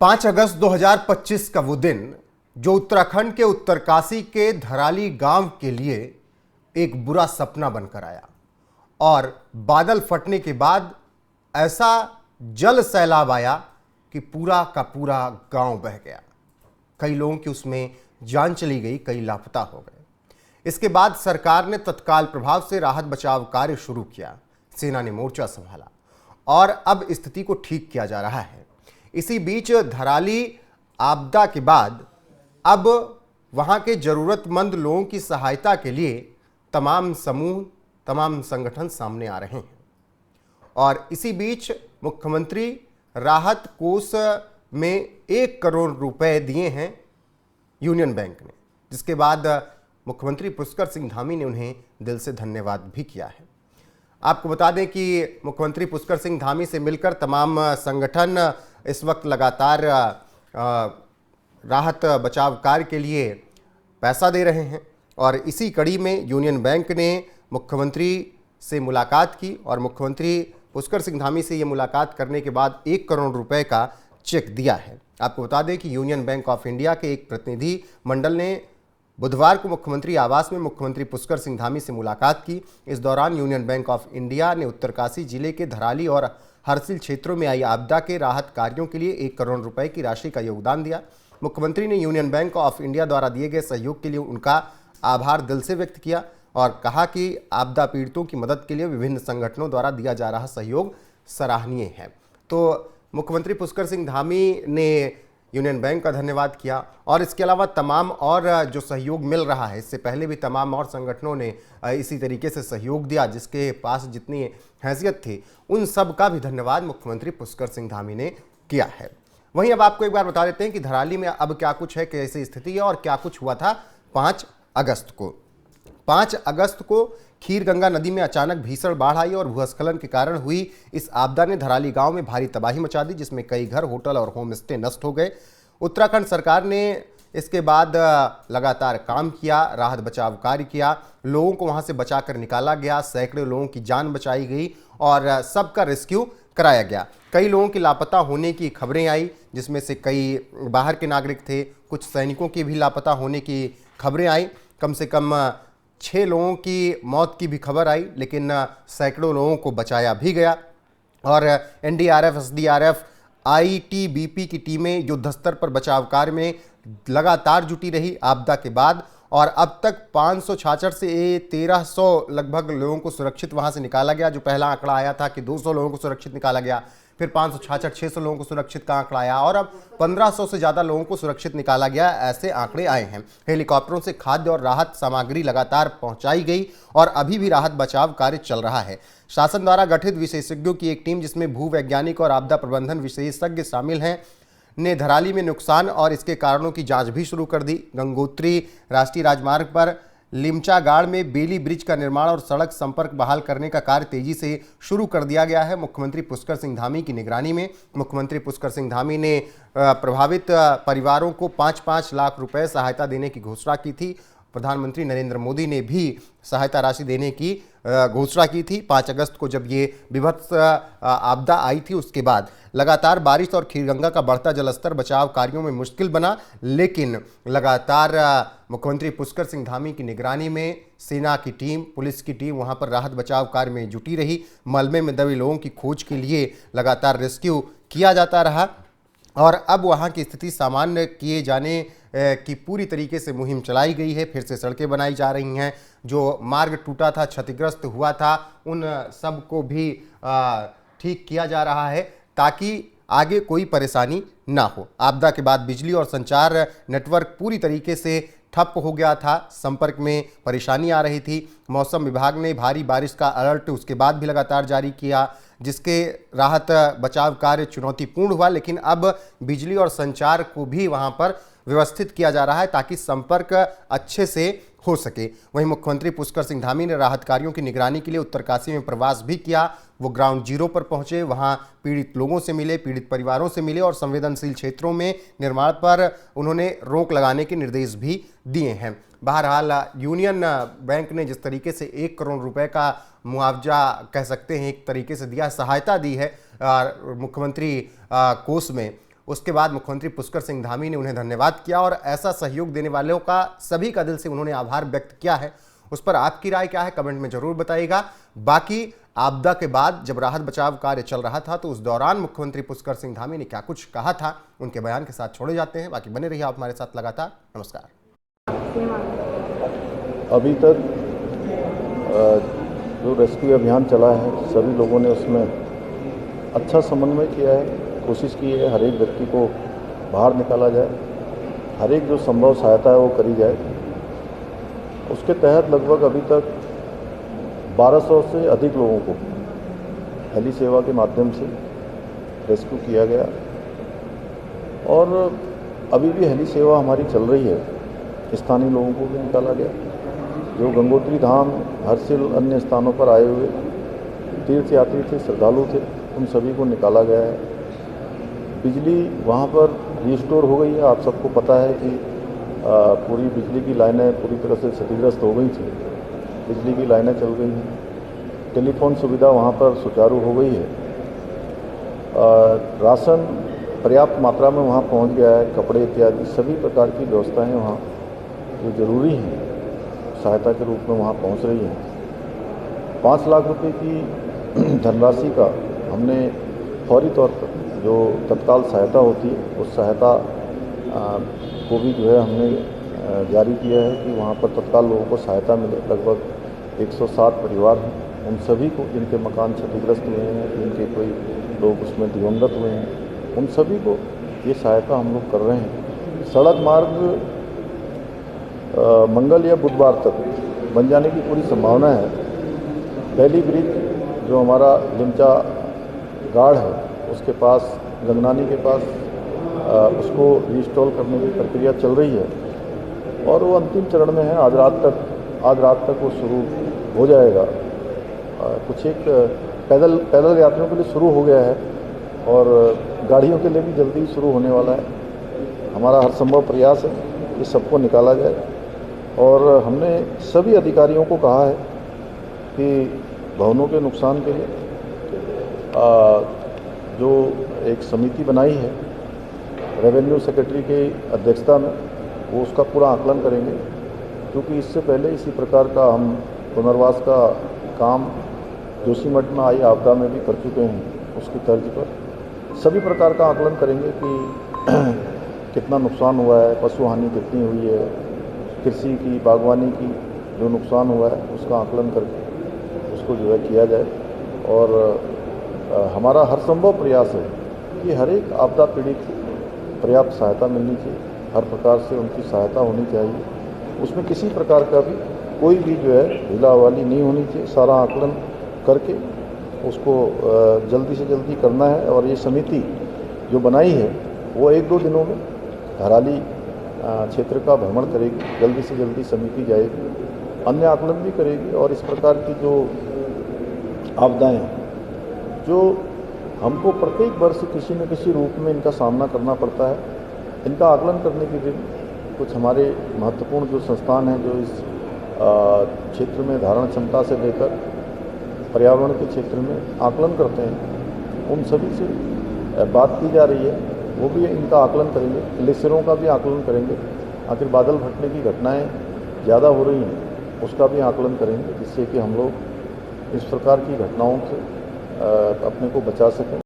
5 अगस्त 2025 का वो दिन जो उत्तराखंड के उत्तरकाशी के धराली गांव के लिए एक बुरा सपना बनकर आया और बादल फटने के बाद ऐसा जल सैलाब आया कि पूरा का पूरा गांव बह गया। कई लोगों की उसमें जान चली गई, कई लापता हो गए। इसके बाद सरकार ने तत्काल प्रभाव से राहत बचाव कार्य शुरू किया। सेना ने मोर्चा संभाला और अब स्थिति को ठीक किया जा रहा है। इसी बीच धराली आपदा के बाद अब वहां के जरूरतमंद लोगों की सहायता के लिए तमाम समूह, तमाम संगठन सामने आ रहे हैं और इसी बीच मुख्यमंत्री राहत कोष में 1 करोड़ रुपए दिए हैं यूनियन बैंक ने, जिसके बाद मुख्यमंत्री पुष्कर सिंह धामी ने उन्हें दिल से धन्यवाद भी किया है। आपको बता दें कि मुख्यमंत्री पुष्कर सिंह धामी से मिलकर तमाम संगठन इस वक्त लगातार राहत बचाव कार्य के लिए पैसा दे रहे हैं और इसी कड़ी में यूनियन बैंक ने मुख्यमंत्री से मुलाकात की और मुख्यमंत्री पुष्कर सिंह धामी से ये मुलाकात करने के बाद 1 करोड़ रुपए का चेक दिया है। आपको बता दें कि यूनियन बैंक ऑफ इंडिया के एक प्रतिनिधि मंडल ने बुधवार को मुख्यमंत्री आवास में मुख्यमंत्री पुष्कर सिंह धामी से मुलाकात की। इस दौरान यूनियन बैंक ऑफ इंडिया ने उत्तरकाशी जिले के धराली और हरसिल क्षेत्रों में आई आपदा के राहत कार्यों के लिए 1 करोड़ रुपए की राशि का योगदान दिया। मुख्यमंत्री ने यूनियन बैंक ऑफ इंडिया द्वारा दिए गए सहयोग के लिए उनका आभार दिल से व्यक्त किया और कहा कि आपदा पीड़ितों की मदद के लिए विभिन्न संगठनों द्वारा दिया जा रहा सहयोग सराहनीय है। तो मुख्यमंत्री पुष्कर सिंह धामी ने यूनियन बैंक का धन्यवाद किया और इसके अलावा तमाम और जो सहयोग मिल रहा है, इससे पहले भी तमाम और संगठनों ने इसी तरीके से सहयोग दिया, जिसके पास जितनी हैसियत थी उन सब का भी धन्यवाद मुख्यमंत्री पुष्कर सिंह धामी ने किया है। वहीं अब आपको एक बार बता देते हैं कि धराली में अब क्या कुछ है, कैसी स्थिति है और क्या कुछ हुआ था 5 अगस्त को। 5 अगस्त को खीरगंगा नदी में अचानक भीषण बाढ़ आई और भूस्खलन के कारण हुई इस आपदा ने धराली गांव में भारी तबाही मचा दी, जिसमें कई घर, होटल और होम स्टे नष्ट हो गए। उत्तराखंड सरकार ने इसके बाद लगातार काम किया, राहत बचाव कार्य किया, लोगों को वहां से बचाकर निकाला गया, सैकड़ों लोगों की जान बचाई गई और सबका रेस्क्यू कराया गया। कई लोगों की लापता होने की खबरें आई, जिसमें से कई बाहर के नागरिक थे, कुछ सैनिकों की भी लापता होने की खबरें आई। कम से कम 6 लोगों की मौत की भी खबर आई, लेकिन सैकड़ों लोगों को बचाया भी गया और एनडीआरएफ, एसडीआरएफ, आईटीबीपी की टीमें युद्ध स्तर पर बचाव कार्य में लगातार जुटी रही आपदा के बाद और अब तक 566 से 1300 लगभग लोगों को सुरक्षित वहां से निकाला गया। जो पहला आंकड़ा आया था कि 200 लोगों को सुरक्षित निकाला गया, फिर 566, 600 लोगों को सुरक्षित का आंकड़ा आया और अब 1500 से ज़्यादा लोगों को सुरक्षित निकाला गया, ऐसे आंकड़े आए हैं। हेलीकॉप्टरों से खाद्य और राहत सामग्री लगातार पहुंचाई गई और अभी भी राहत बचाव कार्य चल रहा है। शासन द्वारा गठित विशेषज्ञों की एक टीम, जिसमें भूवैज्ञानिक और आपदा प्रबंधन विशेषज्ञ शामिल हैं, ने धराली में नुकसान और इसके कारणों की जांच भी शुरू कर दी। गंगोत्री राष्ट्रीय राजमार्ग पर लिमचागाड़ में बेली ब्रिज का निर्माण और सड़क संपर्क बहाल करने का कार्य तेजी से शुरू कर दिया गया है। मुख्यमंत्री पुष्कर सिंह धामी की निगरानी में मुख्यमंत्री पुष्कर सिंह धामी ने प्रभावित परिवारों को 5-5 लाख रुपए सहायता देने की घोषणा की थी। प्रधानमंत्री नरेंद्र मोदी ने भी सहायता राशि देने की घोषणा की थी। 5 अगस्त को जब ये विभत्स आपदा आई थी, उसके बाद लगातार बारिश और खीरगंगा का बढ़ता जलस्तर बचाव कार्यों में मुश्किल बना, लेकिन लगातार मुख्यमंत्री पुष्कर सिंह धामी की निगरानी में सेना की टीम, पुलिस की टीम वहां पर राहत बचाव कार्य में जुटी रही। मलबे में दबे लोगों की खोज के लिए लगातार रेस्क्यू किया जाता रहा और अब वहां की स्थिति सामान्य किए जाने की पूरी तरीके से मुहिम चलाई गई है। फिर से सड़कें बनाई जा रही हैं, जो मार्ग टूटा था, क्षतिग्रस्त हुआ था, उन सब को भी ठीक किया जा रहा है ताकि आगे कोई परेशानी ना हो। आपदा के बाद बिजली और संचार नेटवर्क पूरी तरीके से ठप हो गया था, संपर्क में परेशानी आ रही थी। मौसम विभाग ने भारी बारिश का अलर्ट उसके बाद भी लगातार जारी किया, जिसके राहत बचाव कार्य चुनौतीपूर्ण हुआ, लेकिन अब बिजली और संचार को भी वहां पर व्यवस्थित किया जा रहा है ताकि संपर्क अच्छे से हो सके। वहीं मुख्यमंत्री पुष्कर सिंह धामी ने राहत कार्यों की निगरानी के लिए उत्तरकाशी में प्रवास भी किया। वो ग्राउंड जीरो पर पहुंचे, वहां पीड़ित लोगों से मिले, पीड़ित परिवारों से मिले और संवेदनशील क्षेत्रों में निर्माण पर उन्होंने रोक लगाने के निर्देश भी दिए हैं। बहरहाल यूनियन बैंक ने जिस तरीके से 1 करोड़ रुपए का मुआवजा कह सकते हैं एक तरीके से दिया, सहायता दी है मुख्यमंत्री कोष में, उसके बाद मुख्यमंत्री पुष्कर सिंह धामी ने उन्हें धन्यवाद किया और ऐसा सहयोग देने वालों का सभी का दिल से उन्होंने आभार व्यक्त किया है। उस पर आपकी राय क्या है, कमेंट में जरूर बताइएगा। बाकी आपदा के बाद जब राहत बचाव कार्य चल रहा था तो उस दौरान मुख्यमंत्री पुष्कर सिंह धामी ने क्या कुछ कहा था, उनके बयान के साथ छोड़े जाते हैं। बाकी बने रहिए आप हमारे साथ लगातार। नमस्कार। अभी तक जो रेस्क्यू अभियान चला है, सभी लोगों ने उसमें अच्छा समन्वय किया है, कोशिश की है हर एक व्यक्ति को बाहर निकाला जाए, हर एक जो संभव सहायता है वो करी जाए। उसके तहत लगभग अभी तक 1200 से अधिक लोगों को हेली सेवा के माध्यम से रेस्क्यू किया गया और अभी भी हेली सेवा हमारी चल रही है। स्थानीय लोगों को भी निकाला गया, जो गंगोत्री धाम, हरसिल, अन्य स्थानों पर आए हुए तीर्थयात्री थे, श्रद्धालु थे, उन सभी को निकाला गया है। बिजली वहाँ पर रिस्टोर हो गई है। आप सबको पता है कि पूरी बिजली की लाइनें पूरी तरह से क्षतिग्रस्त हो गई थी, बिजली की लाइनें चल गई हैं। टेलीफोन सुविधा वहाँ पर सुचारू हो गई है। राशन पर्याप्त मात्रा में वहाँ पहुँच गया है, कपड़े इत्यादि सभी प्रकार की व्यवस्थाएं वहाँ जो ज़रूरी हैं सहायता के रूप में वहाँ पहुँच रही हैं। 5 लाख रुपए की धनराशि का हमने फौरी तौर पर जो तत्काल सहायता होती है उस सहायता को भी जो है हमने जारी किया है कि वहाँ पर तत्काल लोगों को सहायता मिले। लगभग 107 परिवार हैं, उन सभी को जिनके मकान क्षतिग्रस्त हुए हैं, जिनके कोई लोग उसमें दिवंगत हुए हैं, उन सभी को ये सहायता हम लोग कर रहे हैं। सड़क मार्ग मंगल या बुधवार तक बन जाने की पूरी संभावना है। पहली ब्रिज जो हमारा लिमचा गाढ़ है उसके पास, गंगनानी के पास, उसको रिस्टॉल करने की प्रक्रिया चल रही है और वो अंतिम चरण में है। आज रात तक वो शुरू हो जाएगा। कुछ एक पैदल यात्रियों के लिए शुरू हो गया है और गाड़ियों के लिए भी जल्दी शुरू होने वाला है। हमारा हर संभव प्रयास है कि सबको निकाला जाए और हमने सभी अधिकारियों को कहा है कि भवनों के नुकसान के लिए जो एक समिति बनाई है रेवेन्यू सेक्रेटरी की अध्यक्षता में, वो उसका पूरा आकलन करेंगे, क्योंकि इससे पहले इसी प्रकार का हम पुनर्वास का काम जोशीमठ में आई आपदा में भी कर चुके हैं। उसकी तर्ज पर सभी प्रकार का आकलन करेंगे कि कितना नुकसान हुआ है, पशु हानि कितनी हुई है, कृषि की, बागवानी की जो नुकसान हुआ है उसका आकलन करके उसको जो है किया जाए। और हमारा हर संभव प्रयास है कि हर एक आपदा पीड़ित को पर्याप्त सहायता मिलनी चाहिए, हर प्रकार से उनकी सहायता होनी चाहिए। उसमें किसी प्रकार का भी कोई भी जो है ढीलावाली नहीं होनी चाहिए। सारा आकलन करके उसको जल्दी से जल्दी करना है। और ये समिति जो बनाई है वो 1-2 दिनों में धराली क्षेत्र का भ्रमण करेगी, जल्दी से जल्दी समिति जाएगी, अन्य आकलन भी करेगी और इस प्रकार की जो आपदाएँ जो हमको प्रत्येक वर्ष किसी न किसी रूप में इनका सामना करना पड़ता है, इनका आकलन करने के लिए कुछ हमारे महत्वपूर्ण जो संस्थान हैं जो इस क्षेत्र में धारण क्षमता से लेकर पर्यावरण के क्षेत्र में आकलन करते हैं, उन सभी से बात की जा रही है। वो भी इनका आकलन करेंगे, ग्लेशियरों का भी आकलन करेंगे। आखिर बादल फटने की घटनाएं ज़्यादा हो रही हैं, उसका भी आकलन करेंगे, जिससे कि हम लोग इस प्रकार की घटनाओं से अपने को बचा सकें।